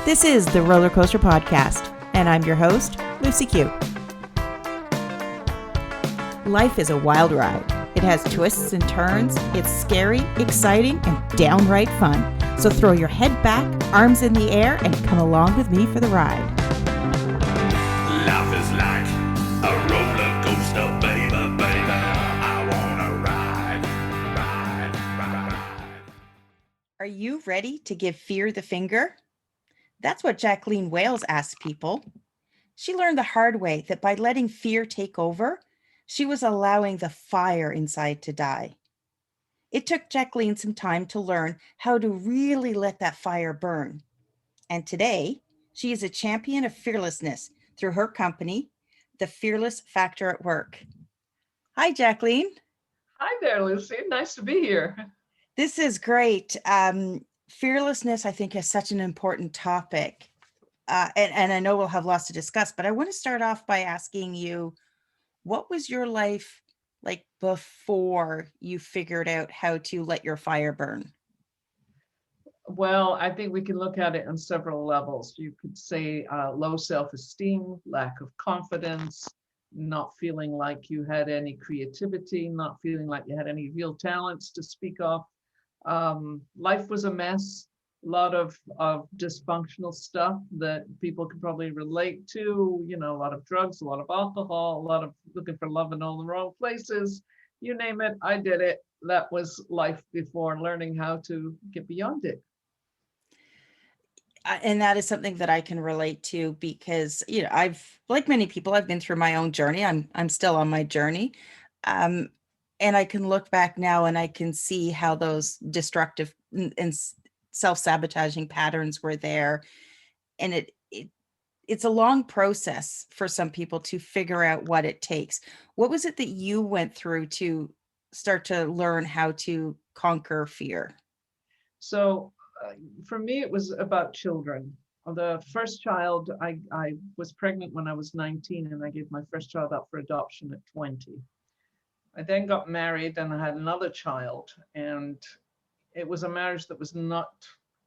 This is the Roller Coaster Podcast, and I'm your host, Lucy Q. Life is a wild ride. It has twists and turns. It's scary, exciting, and downright fun. So throw your head back, arms in the air, and come along with me for the ride. Life is like a roller coaster, baby, baby. I wanna ride. Are you ready to give fear the finger? That's what Jacqueline Wales asked people. She learned the hard way that by letting fear take over, she was allowing the fire inside to die. It took Jacqueline some time to learn how to really let that fire burn. And today, she is a champion of fearlessness through her company, The Fearless Factor at Work. Hi, Jacqueline. Hi there, Lucy. Nice to be here. This is great. Fearlessness, I think, is such an important topic. And I know we'll have lots to discuss, but I want to start off by asking you, what was your life like before you figured out how to let your fire burn? Well, I think we can look at it on several levels. You could say low self-esteem, lack of confidence, not feeling like you had any creativity, not feeling like you had any real talents to speak of. Life was a mess, a lot of dysfunctional stuff that people can probably relate to, a lot of drugs, a lot of alcohol, a lot of looking for love in all the wrong places. You name it, I did it. That was life before learning how to get beyond it. And that is something that I can relate to because, I've, like many people, I've been through my own journey. I'm still on my journey. And I can look back now and I can see how those destructive and self-sabotaging patterns were there. And it's a long process for some people to figure out what it takes. What was it that you went through to start to learn how to conquer fear? So for me, it was about children. The first child, I was pregnant when I was 19 and I gave my first child up for adoption at 20. I then got married and I had another child, and it was a marriage that was not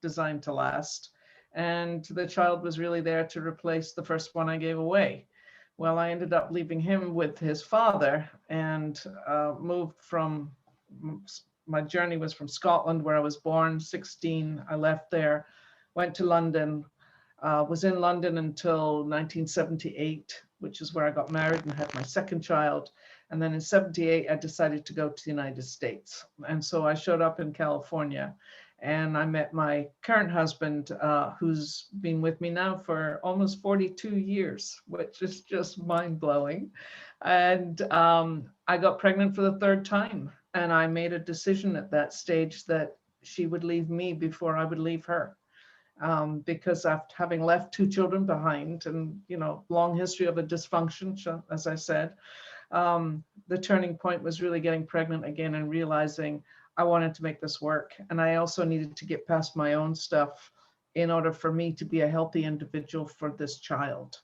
designed to last. And the child was really there to replace the first one I gave away. Well, I ended up leaving him with his father and moved from, my journey was from Scotland, where I was born, 16. I left there, went to London, was in London until 1978, which is where I got married and had my second child. And then in 78, I decided to go to the United States. And so I showed up in California and I met my current husband, who's been with me now for almost 42 years, which is just mind blowing. And I got pregnant for the third time. And I made a decision at that stage that she would leave me before I would leave her. Because after having left two children behind and, long history of a dysfunction, as I said, the turning point was really getting pregnant again and realizing I wanted to make this work. And I also needed to get past my own stuff in order for me to be a healthy individual for this child,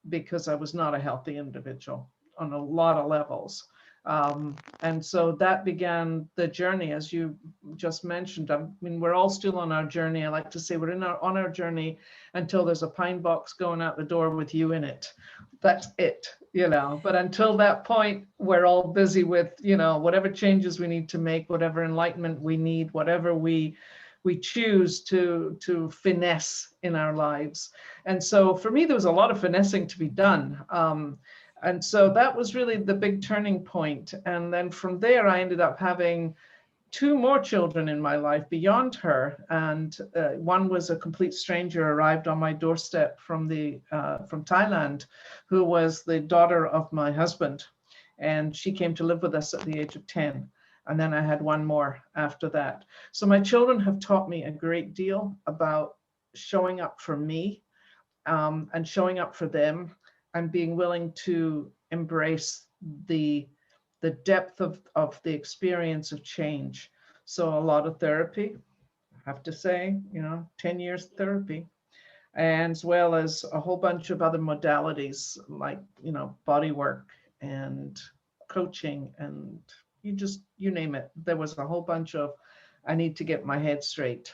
because I was not a healthy individual on a lot of levels. And so that began the journey, as you just mentioned. I mean, we're all still on our journey. I like to say we're on our journey until there's a pine box going out the door with you in it. That's it, But until that point, we're all busy with, whatever changes we need to make, whatever enlightenment we need, whatever we choose to finesse in our lives. And so for me, there was a lot of finessing to be done. And so that was really the big turning point. And then from there, I ended up having two more children in my life beyond her. And one was a complete stranger, arrived on my doorstep from Thailand, who was the daughter of my husband. And she came to live with us at the age of 10. And then I had one more after that. So my children have taught me a great deal about showing up for me and showing up for them, and being willing to embrace the depth of the experience of change. So a lot of therapy, I have to say, 10 years therapy, and as well as a whole bunch of other modalities like, body work and coaching, and you name it. There was a whole bunch of, I need to get my head straight.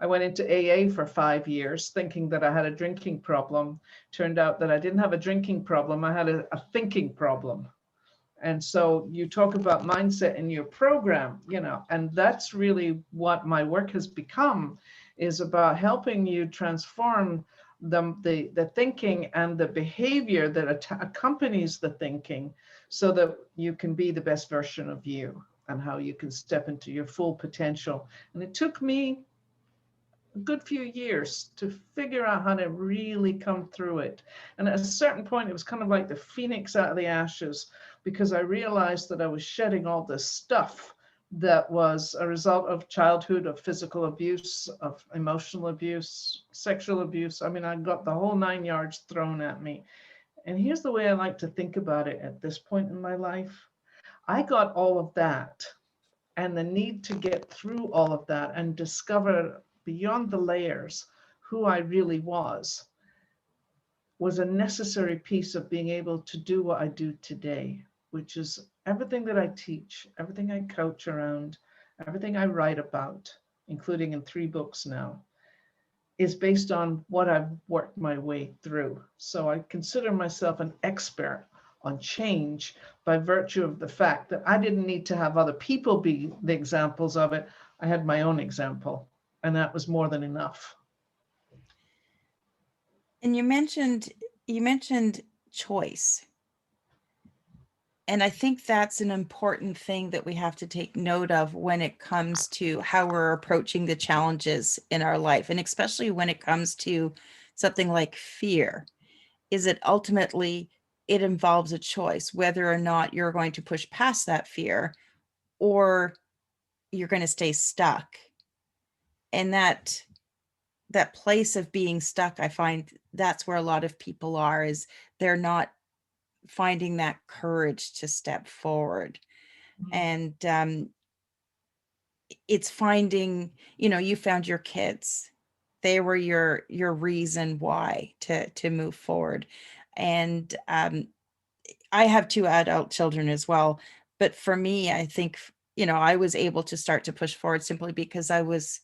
I went into AA for 5 years thinking that I had a drinking problem. Turned out that I didn't have a drinking problem, I had a thinking problem. And so you talk about mindset in your program, you know, and that's really what my work has become, is about helping you transform the thinking and the behavior that accompanies the thinking so that you can be the best version of you and how you can step into your full potential. And it took me a good few years to figure out how to really come through it. And at a certain point, it was kind of like the phoenix out of the ashes, because I realized that I was shedding all this stuff that was a result of childhood, of physical abuse, of emotional abuse, sexual abuse. I mean, I got the whole 9 yards thrown at me. And here's the way I like to think about it at this point in my life. I got all of that, and the need to get through all of that and discover beyond the layers who I really was a necessary piece of being able to do what I do today, which is everything that I teach, everything I coach around, everything I write about, including in 3 books now, is based on what I've worked my way through. So I consider myself an expert on change by virtue of the fact that I didn't need to have other people be the examples of it. I had my own example, and that was more than enough. And you mentioned choice. And I think that's an important thing that we have to take note of when it comes to how we're approaching the challenges in our life, and especially when it comes to something like fear, is that ultimately it involves a choice, whether or not you're going to push past that fear or you're going to stay stuck. And that place of being stuck, I find that's where a lot of people are, is they're not finding that courage to step forward. And it's finding, you found your kids. They were your reason why to move forward. And I have 2 adult children as well. But for me, I think, I was able to start to push forward simply because I was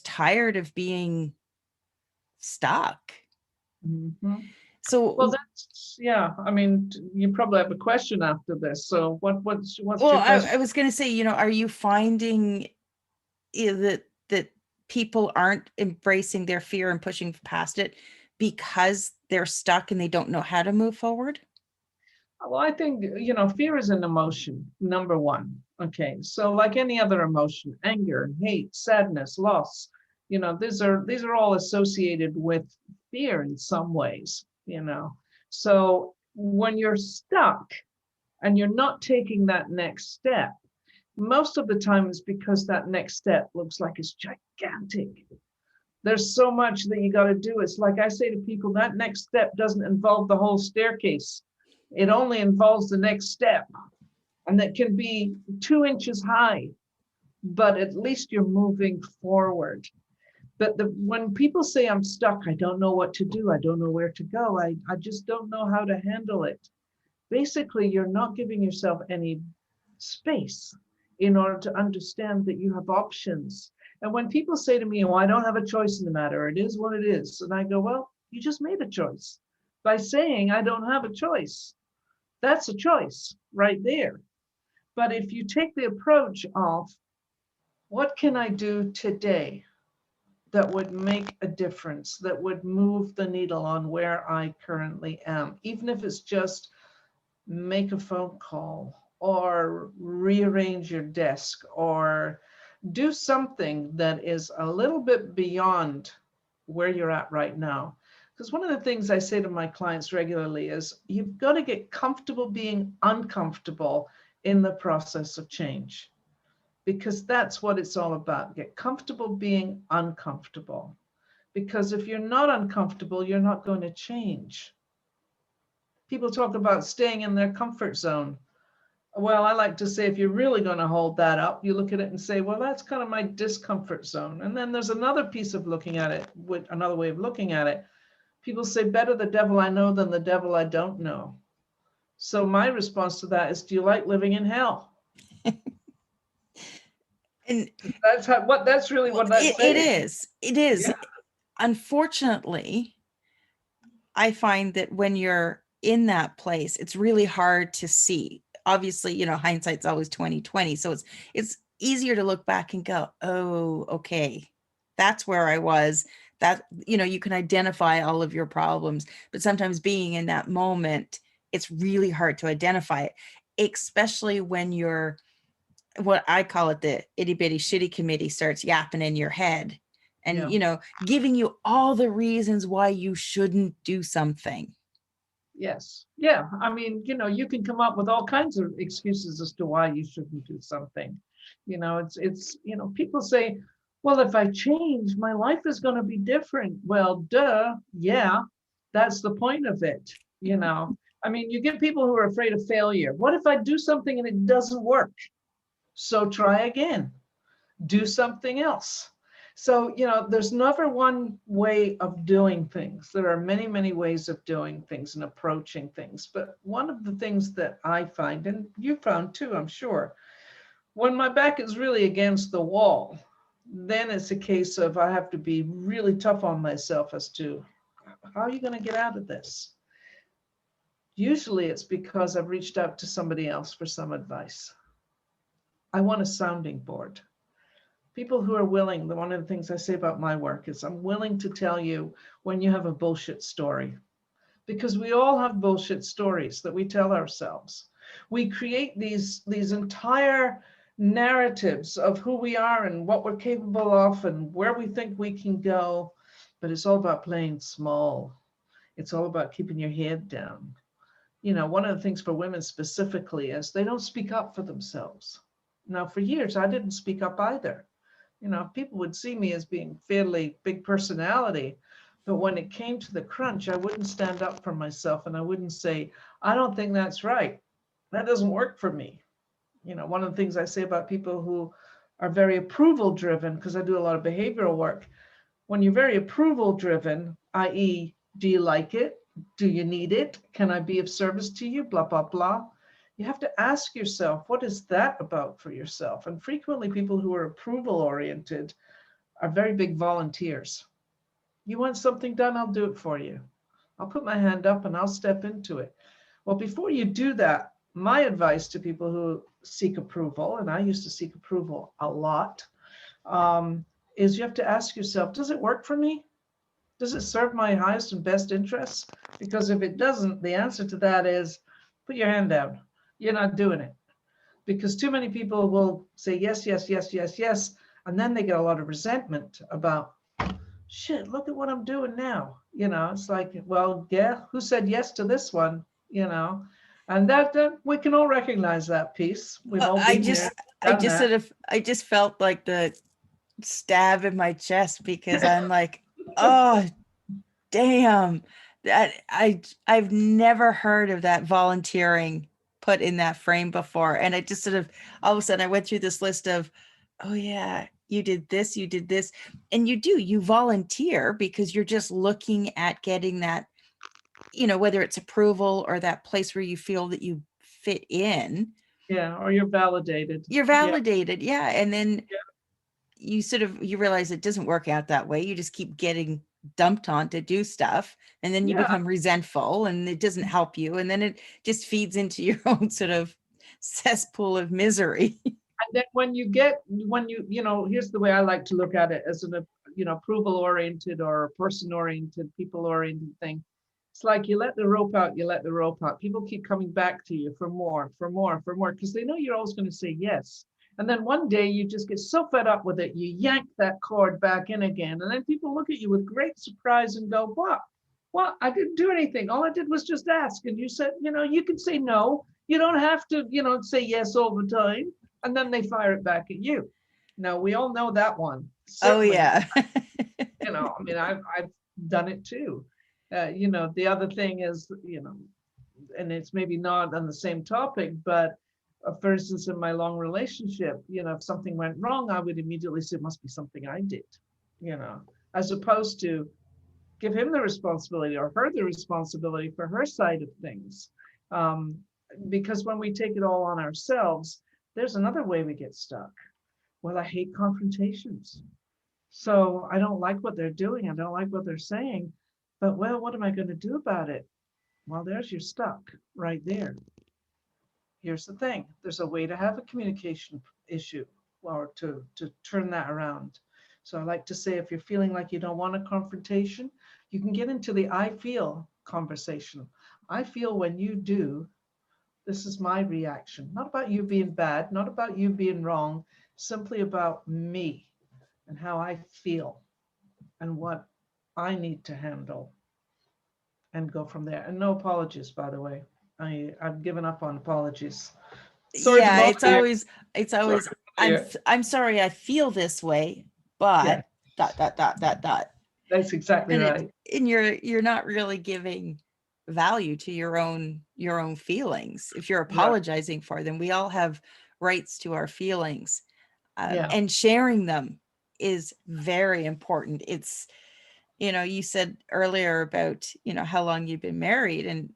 tired of being stuck. Mm-hmm. So, well, that's, yeah. I mean, you probably have a question after this. So what's your question? I was going to say, are you finding that people aren't embracing their fear and pushing past it because they're stuck and they don't know how to move forward? Well, I think, fear is an emotion, number one. Okay. So like any other emotion, anger, hate, sadness, loss, these are all associated with fear in some ways, So when you're stuck and you're not taking that next step, most of the time it's because that next step looks like it's gigantic. There's so much that you got to do. It's like I say to people, that next step doesn't involve the whole staircase. It only involves the next step. And that can be 2 inches high, but at least you're moving forward. But when people say I'm stuck, I don't know what to do, I don't know where to go, I just don't know how to handle it. Basically, you're not giving yourself any space in order to understand that you have options. And when people say to me, oh, I don't have a choice in the matter, it is what it is. And I go, well, you just made a choice by saying I don't have a choice. That's a choice right there. But if you take the approach of what can I do today that would make a difference, that would move the needle on where I currently am, even if it's just make a phone call or rearrange your desk or do something that is a little bit beyond where you're at right now. Because one of the things I say to my clients regularly is you've got to get comfortable being uncomfortable in the process of change, because that's what it's all about. Get comfortable being uncomfortable, because if you're not uncomfortable, you're not going to change. People talk about staying in their comfort zone. Well, I like to say, if you're really going to hold that up, you look at it and say, well, that's kind of my discomfort zone. And then there's another piece of looking at it, with another way of looking at it. People say, better the devil I know than the devil I don't know. So my response to that is, do you like living in hell? And That's really what that's it saying. is. It is. Yeah. Unfortunately, I find that when you're in that place, it's really hard to see. Obviously, hindsight's always 2020. So it's easier to look back and go, oh, okay, that's where I was. That, you can identify all of your problems, but sometimes being in that moment, it's really hard to identify it, especially when you're what I call it, the itty bitty shitty committee starts yapping in your head and, Yeah. giving you all the reasons why you shouldn't do something. Yes. Yeah. I mean, you can come up with all kinds of excuses as to why you shouldn't do something. People say, well, if I change, my life is going to be different. Well, duh. Yeah. That's the point of it. I mean, you get people who are afraid of failure. What if I do something and it doesn't work? So try again, do something else. So, there's never one way of doing things. There are many, many ways of doing things and approaching things. But one of the things that I find, and you found too, I'm sure, when my back is really against the wall, then it's a case of I have to be really tough on myself as to how are you going to get out of this? Usually it's because I've reached out to somebody else for some advice. I want a sounding board. People who are willing, one of the things I say about my work is I'm willing to tell you when you have a bullshit story, because we all have bullshit stories that we tell ourselves. We create these entire narratives of who we are and what we're capable of and where we think we can go, but it's all about playing small. It's all about keeping your head down. One of the things for women specifically is they don't speak up for themselves. Now, for years, I didn't speak up either. People would see me as being fairly big personality, but when it came to the crunch, I wouldn't stand up for myself and I wouldn't say, I don't think that's right. That doesn't work for me. One of the things I say about people who are very approval driven, because I do a lot of behavioral work, when you're very approval driven, i.e., do you like it? Do you need it? Can I be of service to you? Blah, blah, blah. You have to ask yourself, what is that about for yourself? And frequently people who are approval oriented are very big volunteers. You want something done, I'll do it for you. I'll put my hand up and I'll step into it. Well, before you do that, my advice to people who seek approval, and I used to seek approval a lot, is you have to ask yourself, does it work for me? Does it serve my highest and best interests? Because if it doesn't, the answer to that is put your hand down. You're not doing it. Because too many people will say yes, yes, yes, yes, yes. And then they get a lot of resentment about, shit, look at what I'm doing now. It's like, well, yeah, who said yes to this one? And that we can all recognize that piece. We've all I been there, just, I done just that. sort of, I just felt like the stab in my chest because I'm like, oh, damn. I've never heard of that volunteering put in that frame before. And I just sort of all of a sudden I went through this list of, oh yeah, you did this, you did this. And you volunteer because you're just looking at getting that, whether it's approval or that place where you feel that you fit in. Yeah, or you're validated. You're Yeah, validated. Yeah. And then you realize it doesn't work out that way. You just keep getting dumped on to do stuff, and then you yeah. become resentful and it doesn't help you, and then it just feeds into your own sort of cesspool of misery. And then here's the way I like to look at it as an, approval oriented or person oriented, people oriented thing. It's like you let the rope out, you let the rope out. People keep coming back to you for more, for more, for more, because they know you're always going to say yes. And then one day you just get so fed up with it, you yank that cord back in again. And then people look at you with great surprise and go, what? What? I didn't do anything. All I did was just ask. And you said, you can say no. You don't have to, say yes all the time. And then they fire it back at you. Now, we all know that one. Oh Certainly, yeah. I mean, I've done it too. The other thing is, and it's maybe not on the same topic, but for instance, in my long relationship, if something went wrong, I would immediately say it must be something I did, as opposed to give him the responsibility or her the responsibility for her side of things. Because when we take it all on ourselves, there's another way we get stuck. Well, I hate confrontations. So I don't like what they're doing. I don't like what they're saying. But well, what am I going to do about it? Well, there's your stuck right there. Here's the thing. There's a way to have a communication issue or to turn that around. So I like to say if you're feeling like you don't want a confrontation, you can get into the I feel conversation. I feel when you do, this is my reaction. Not about you being bad, not about you being wrong, simply about me and how I feel and what I need to handle and go from there. And no apologies, by the way. I've given up on apologies. Sorry to Yeah, bother you. it's Sorry always to bother you. I'm sorry I feel this way, Yeah, but dot dot dot dot dot. that's exactly And right. you're not really giving value to your own feelings if you're Yeah, apologizing for them. We all have rights to our feelings, yeah. and sharing them is very important. It's, you said earlier about, how long you've been married, and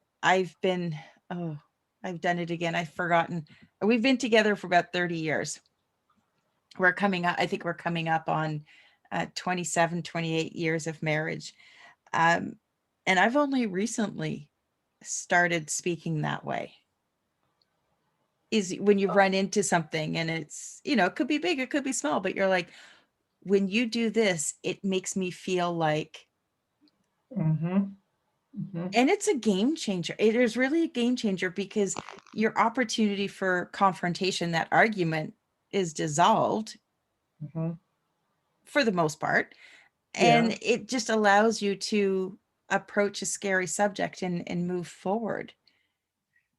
oh, I've done it again. I've forgotten. We've been together for about 30 years. I think we're coming up on 27, 28 years of marriage. Um, and I've only recently started speaking that way. Is when you run into something and it's, it could be big, it could be small, but you're like, when you do this, it makes me feel like, Mm-hmm. Mm-hmm. and it's a game changer. It is really a game changer because your opportunity for confrontation, that argument is dissolved Mm-hmm. for the most part. Yeah. And it just allows you to approach a scary subject and move forward.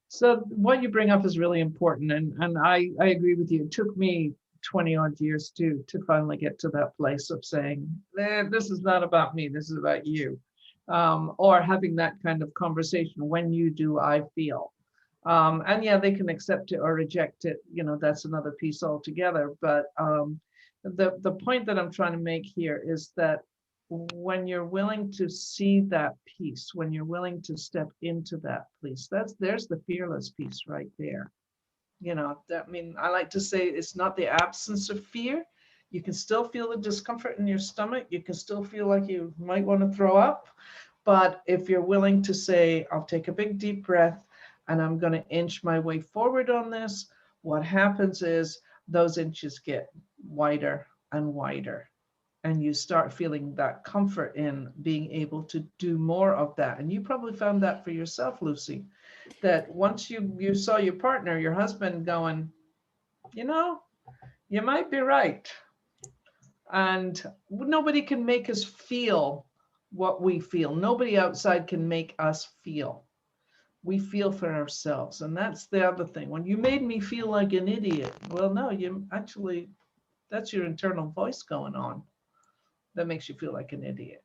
So what you bring up is really important, and I agree with you. It took me 20 odd years to finally get to that place of saying, this is not about me, this is about you. Or having that kind of conversation, when you do, I feel. And yeah, they can accept it or reject it. That's another piece altogether. But the point that I'm trying to make here is that when you're willing to see that piece, when you're willing to step into that piece, there's the fearless piece right there. I like to say it's not the absence of fear. You can still feel the discomfort in your stomach. You can still feel like you might want to throw up. But if you're willing to say, I'll take a big deep breath and I'm going to inch my way forward on this, what happens is those inches get wider and wider. And you start feeling that comfort in being able to do more of that. And you probably found that for yourself, Lucy, that once you saw your partner, your husband going, you might be right. And nobody can make us feel what we feel. Nobody outside can make us feel. We feel for ourselves. And that's the other thing. When you made me feel like an idiot, well, no, that's your internal voice going on that makes you feel like an idiot.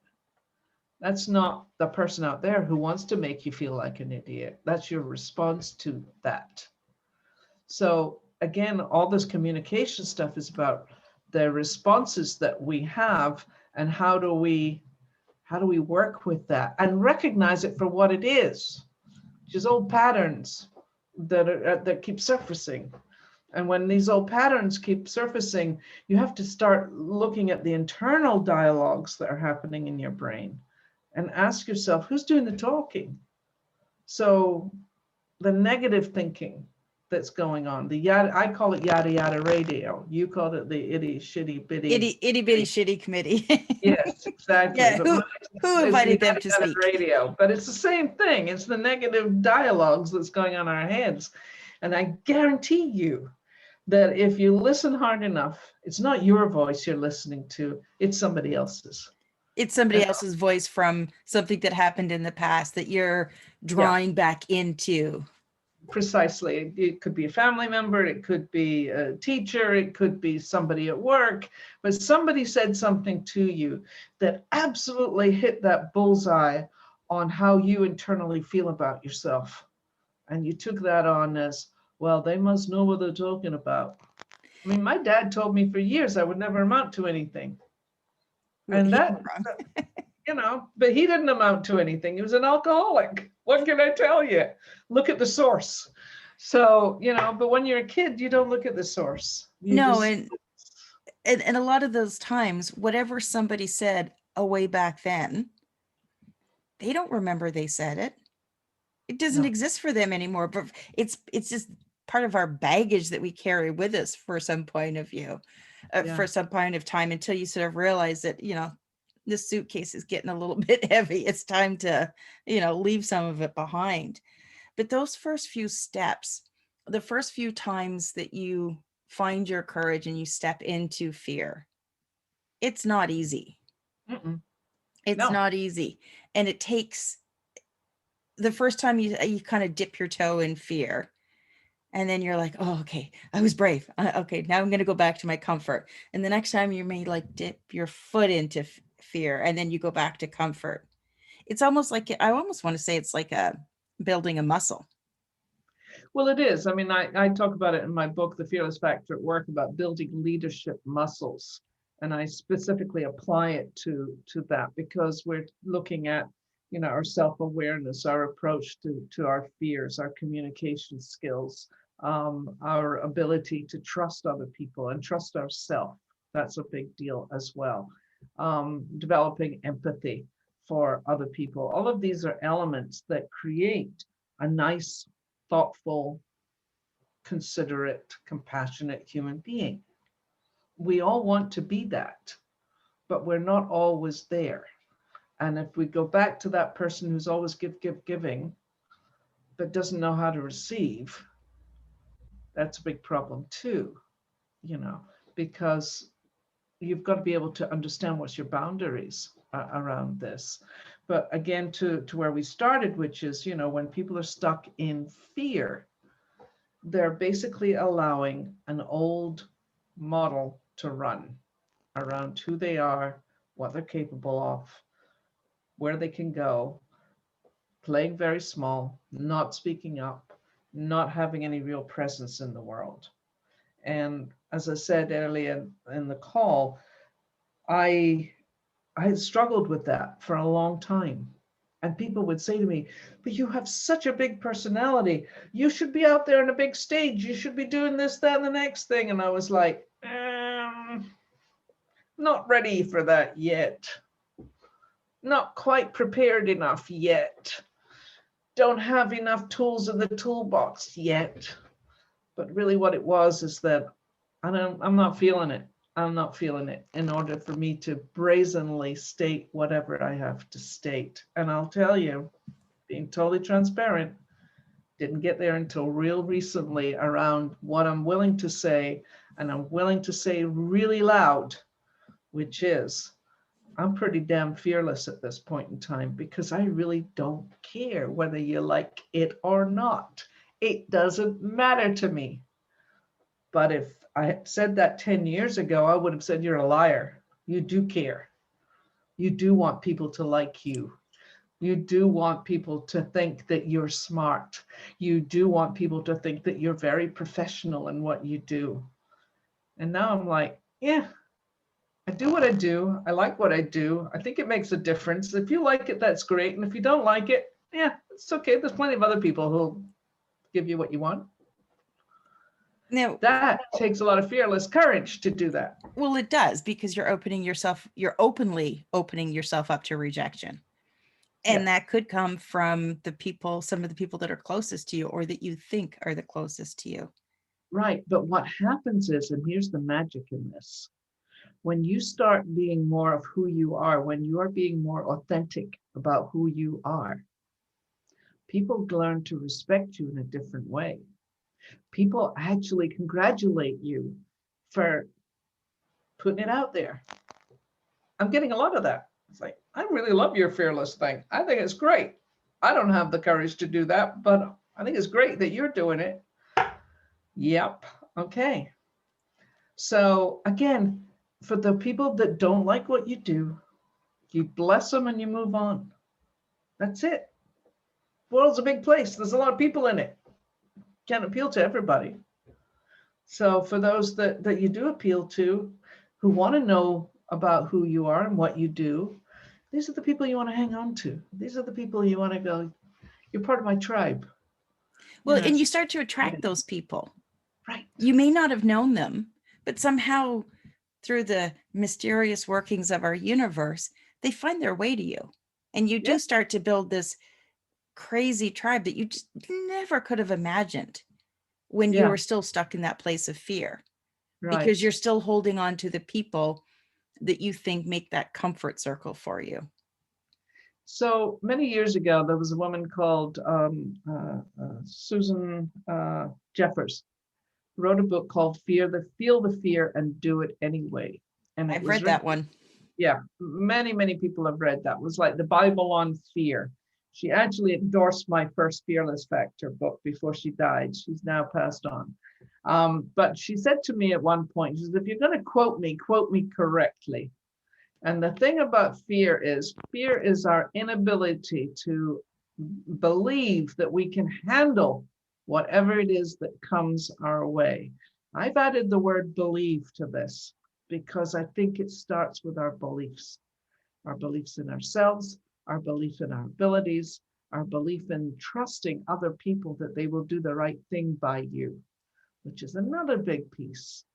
That's not the person out there who wants to make you feel like an idiot. That's your response to that. So again, all this communication stuff is about the responses that we have and how do we work with that and recognize it for what it is, which is old patterns that keep surfacing. And when these old patterns keep surfacing, you have to start looking at the internal dialogues that are happening in your brain and ask yourself, who's doing the talking? So the negative thinking that's going on, I call it yada yada radio. You called it the itty shitty bitty. Itty bitty shitty committee. Yes, exactly. Yeah, But who invited them yada to yada speak? radio, but it's the same thing. It's the negative dialogues that's going on in our heads. And I guarantee you that if you listen hard enough, it's not your voice you're listening to, it's somebody else's. It's somebody else's voice from something that happened in the past that you're drawing back into. Precisely. It could be a family member, it could be a teacher, it could be somebody at work, but somebody said something to you that absolutely hit that bullseye on how you internally feel about yourself. And you took that on as, well, they must know what they're talking about. I mean, my dad told me for years I would never amount to anything. And that, but he didn't amount to anything. He was an alcoholic. What can I tell you? Look at the source. So, but when you're a kid, you don't look at the source. No, and And a lot of those times, whatever somebody said way back then, they don't remember they said it. It doesn't No. exist for them anymore, but it's just part of our baggage that we carry with us for some point of view, Yeah. for some point of time, until you sort of realize that, this suitcase is getting a little bit heavy. It's time to, leave some of it behind. But those first few steps, the first few times that you find your courage and you step into fear, it's not easy. Mm-mm. It's No. not easy. And it takes the first time you kind of dip your toe in fear, and then you're like, oh, okay, I was brave. Okay, now I'm going to go back to my comfort. And the next time you may like dip your foot into fear, and then you go back to comfort. It's almost like, I almost want to say it's like building a muscle. Well, it is. I mean, I talk about it in my book, The Fearless Factor at Work, about building leadership muscles. And I specifically apply it to that, because we're looking at, our self-awareness, our approach to our fears, our communication skills, our ability to trust other people and trust ourselves. That's a big deal as well. Developing empathy for other people. All of these are elements that create a nice, thoughtful, considerate, compassionate human being. We all want to be that, but we're not always there. And if we go back to that person who's always giving, but doesn't know how to receive, that's a big problem too, because you've got to be able to understand what's your boundaries around this. But again, to where we started, which is, when people are stuck in fear, they're basically allowing an old model to run around who they are, what they're capable of, where they can go, playing very small, not speaking up, not having any real presence in the world. And as I said earlier in the call, I had struggled with that for a long time. And people would say to me, but you have such a big personality. You should be out there on a big stage. You should be doing this, that, and the next thing. And I was like, not ready for that yet. Not quite prepared enough yet. Don't have enough tools in the toolbox yet. But really what it was is that I'm not feeling it. I'm not feeling it in order for me to brazenly state whatever I have to state. And I'll tell you, being totally transparent, didn't get there until real recently around what I'm willing to say, and I'm willing to say really loud, which is, I'm pretty damn fearless at this point in time, because I really don't care whether you like it or not. It doesn't matter to me. But if I had said that 10 years ago, I would have said, you're a liar. You do care. You do want people to like you. You do want people to think that you're smart. You do want people to think that you're very professional in what you do. And now I'm like, yeah, I do what I do. I like what I do. I think it makes a difference. If you like it, that's great. And if you don't like it, yeah, it's okay. There's plenty of other people who'll give you what you want. Now, that takes a lot of fearless courage to do that. Well, it does, because you're openly opening yourself up to rejection. And that could come from some of the people that are closest to you, or that you think are the closest to you. Right. But what happens is, and here's the magic in this, when you start being more of who you are, when you are being more authentic about who you are, people learn to respect you in a different way. People actually congratulate you for putting it out there. I'm getting a lot of that. It's like, I really love your fearless thing. I think it's great. I don't have the courage to do that, but I think it's great that you're doing it. Yep. Okay. So again, for the people that don't like what you do, you bless them and you move on. That's it. The world's a big place. There's a lot of people in it. Can't appeal to everybody. So for those that you do appeal to, who want to know about who you are and what you do, these are the people you want to hang on to. These are the people you want to go, you're part of my tribe. Well, and you start to attract those people. Right. You may not have known them, but somehow through the mysterious workings of our universe, they find their way to you. And you Yeah. do start to build this crazy tribe that you just never could have imagined when you Yeah, were still stuck in that place of fear, because right. you're still holding on to the people that you think make that comfort circle for you. So many years ago, there was a woman called Susan Jeffers, wrote a book called Feel the Fear and Do It Anyway. And it I've was read written, that one. yeah, many people have read that. It was like the Bible on fear. She actually endorsed my first Fearless Factor book before she died. She's now passed on. But she said to me at one point, she said, if you're going to quote me correctly. And the thing about fear is our inability to believe that we can handle whatever it is that comes our way. I've added the word believe to this because I think it starts with our beliefs in ourselves, our belief in our abilities, our belief in trusting other people that they will do the right thing by you, which is another big piece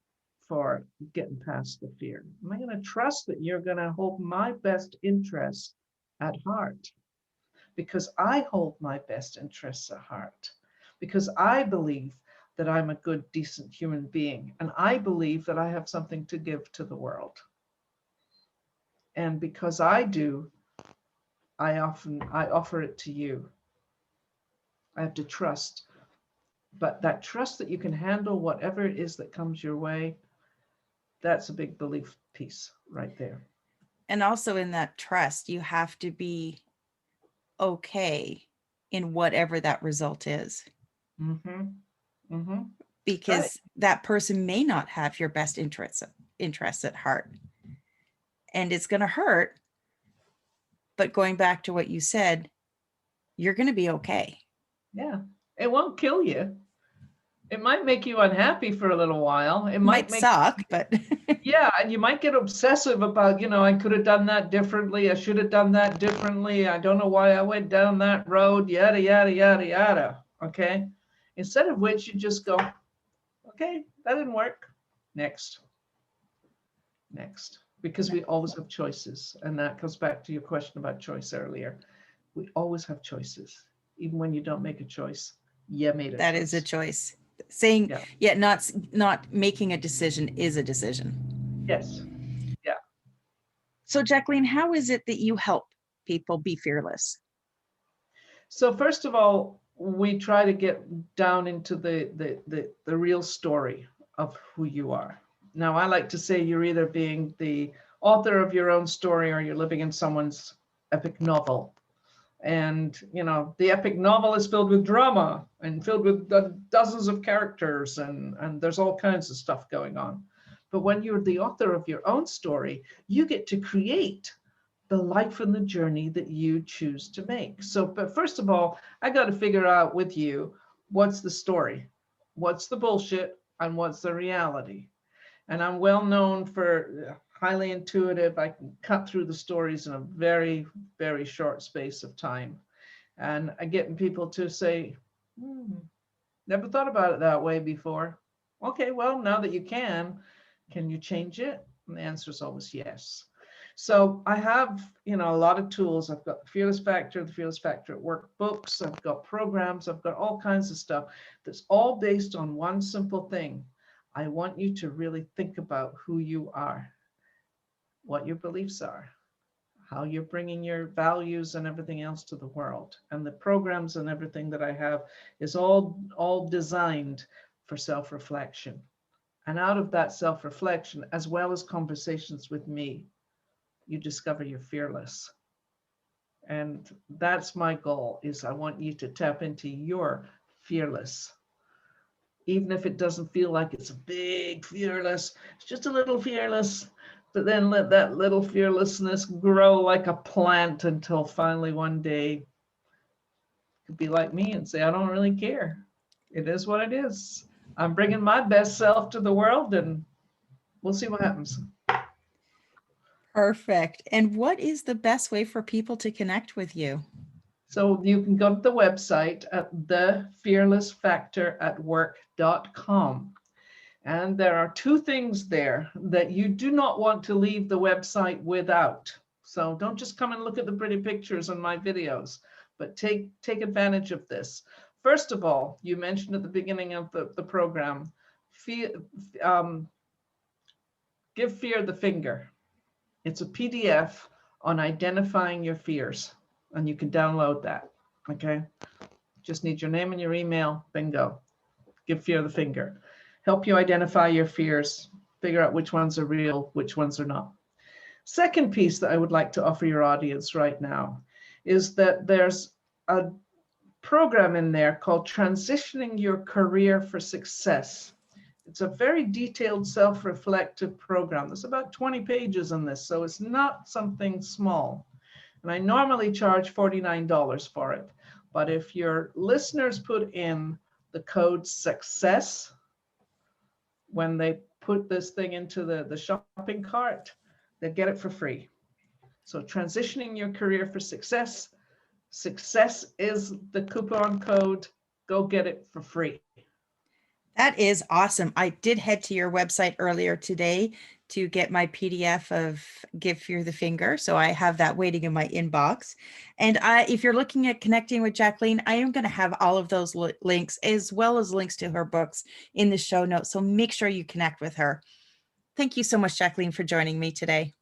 for getting past the fear. Am I going to trust that you're going to hold my best interests at heart? Because I hold my best interests at heart. Because I believe that I'm a good, decent human being. And I believe that I have something to give to the world. And because I do, I offer it to you. I have to trust. But that trust that you can handle whatever it is that comes your way, that's a big belief piece right there. And also in that trust, you have to be okay in whatever that result is, Mm-hmm. Mm-hmm. Right. because that person may not have your best interests at heart, and it's going to hurt. But going back to what you said, you're going to be okay. Yeah. It won't kill you. It might make you unhappy for a little while. It might Might make, suck, but yeah, and you might get obsessive about, I could have done that differently. I should have done that differently. I don't know why I went down that road, yada, yada, yada, yada. Okay. Instead of which you just go, okay, that didn't work. Next. Because we always have choices. And that goes back to your question about choice earlier. We always have choices. Even when you don't make a choice, you made a that choice. is a choice. Saying, Yeah. yeah, not making a decision is a decision. Yes. Yeah. So Jacqueline, how is it that you help people be fearless? So first of all, we try to get down into the real story of who you are. Now, I like to say you're either being the author of your own story or you're living in someone's epic novel. And, the epic novel is filled with drama and filled with dozens of characters, and there's all kinds of stuff going on. But when you're the author of your own story, you get to create the life and the journey that you choose to make. So, but first of all, I got to figure out with you, what's the story? What's the bullshit? And what's the reality? And I'm well known for highly intuitive. I can cut through the stories in a very, very short space of time. And I get people to say, never thought about it that way before. Okay, well, now that you can you change it? And the answer is always yes. So I have, a lot of tools. I've got the Fearless Factor at Work books. I've got programs. I've got all kinds of stuff that's all based on one simple thing. I want you to really think about who you are, what your beliefs are, how you're bringing your values and everything else to the world. And the programs and everything that I have is all designed for self-reflection. And out of that self-reflection, as well as conversations with me, you discover you're fearless. And that's my goal, is I want you to tap into your fearless. Even if it doesn't feel like it's a big fearless, it's just a little fearless. But then let that little fearlessness grow like a plant until finally one day you could be like me and say, I don't really care. It is what it is. I'm bringing my best self to the world, and we'll see what happens. Perfect. And what is the best way for people to connect with you? So you can go to the website at thefearlessfactoratwork.com. And there are two things there that you do not want to leave the website without. So don't just come and look at the pretty pictures on my videos, but take advantage of this. First of all, you mentioned at the beginning of the program, Give Fear the Finger. It's a PDF on identifying your fears, and you can download that, okay? Just need your name and your email, bingo. Give Fear the Finger. Help you identify your fears, figure out which ones are real, which ones are not. Second piece that I would like to offer your audience right now is that there's a program in there called Transitioning Your Career for Success. It's a very detailed self-reflective program. There's about 20 pages in this, so it's not something small. And I normally charge $49 for it. But if your listeners put in the code SUCCESS, when they put this thing into the shopping cart, they get it for free. So Transitioning Your Career for Success. Success is the coupon code. Go get it for free. That is awesome. I did head to your website earlier today to get my PDF of Give Fear the Finger. So I have that waiting in my inbox. And if you're looking at connecting with Jacqueline, I am going to have all of those links as well as links to her books in the show notes. So make sure you connect with her. Thank you so much, Jacqueline, for joining me today.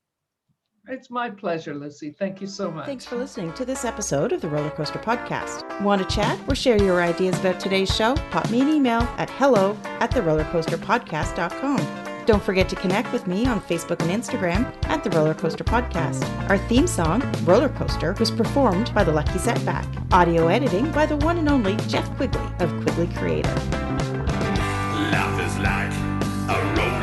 It's my pleasure, Lucy. Thank you so much. Thanks for listening to this episode of the Roller Coaster Podcast. Want to chat or share your ideas about today's show? Pop me an email at hello@therollercoasterpodcast.com. Don't forget to connect with me on Facebook and Instagram at The Roller Coaster Podcast. Our theme song, Roller Coaster, was performed by The Lucky Setback. Audio editing by the one and only Jeff Quigley of Quigley Creator. Life is like a roller